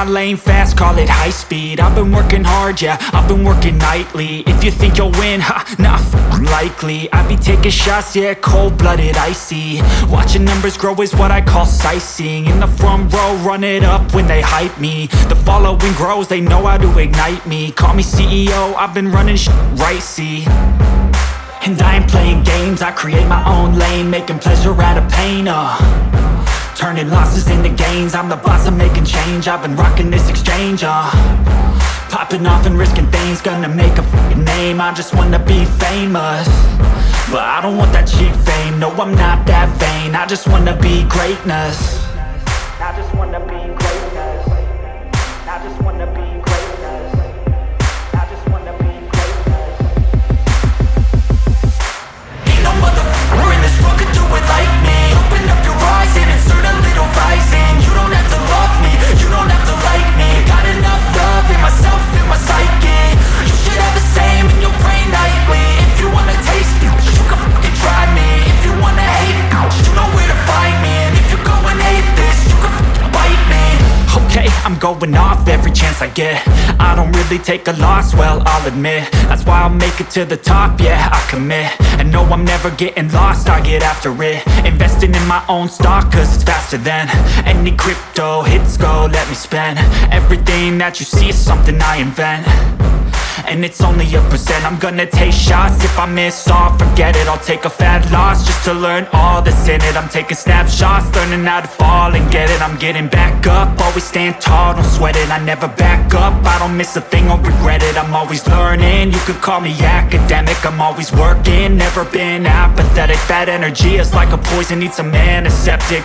lane fast, call it high speed. I've been working hard, yeah, I've been working nightly. If you think you'll win, ha, not likely. I be taking shots, yeah, cold-blooded, icy. Watching numbers grow is what I call sightseeing. In the front row, run it up when they hype me. The following grows, they know how to ignite me. Call me CEO, I've been running right, see. And I ain't playing games, I create my own lane, making pleasure out of pain, turning losses into gains, I'm the boss, I'm making change. I've been rocking this exchange, popping off and risking things, gonna make a f***ing name. I just wanna be famous, but I don't want that cheap fame. No, I'm not that vain, I just wanna be greatness. I just wanna be greatness. I just wanna be greatness. I just wanna be greatness. Ain't no motherfucker in this world could do it like me. Open up your eyes and insert a little rising. You don't have to love me, you don't have to like me. Got enough love in myself, in my psyche. You should have the same in your brain nightly. If you wanna taste me, you can fucking try me. If you wanna hate me, you know where to find me. And if you go and hate this, you can fucking bite me. Okay, I'm going off every chance I get. I don't really take a loss, well, I'll admit. That's why I'll make it to the top, yeah, I commit. And no, I'm never getting lost, I get after it. Investing in my own stock, cause it's faster than any crypto hits go, let me spend. Everything that you see is something I invent, and it's only a percent. I'm gonna take shots, if I miss all, forget it. I'll take a fat loss just to learn all that's in it. I'm taking snapshots, learning how to fall and get it. I'm getting back up, always stand tall, don't sweat it. I never back up, I don't miss a thing or regret it. I'm always learning, you could call me academic. I'm always working, never been apathetic. That energy is like a poison, needs a antiseptic.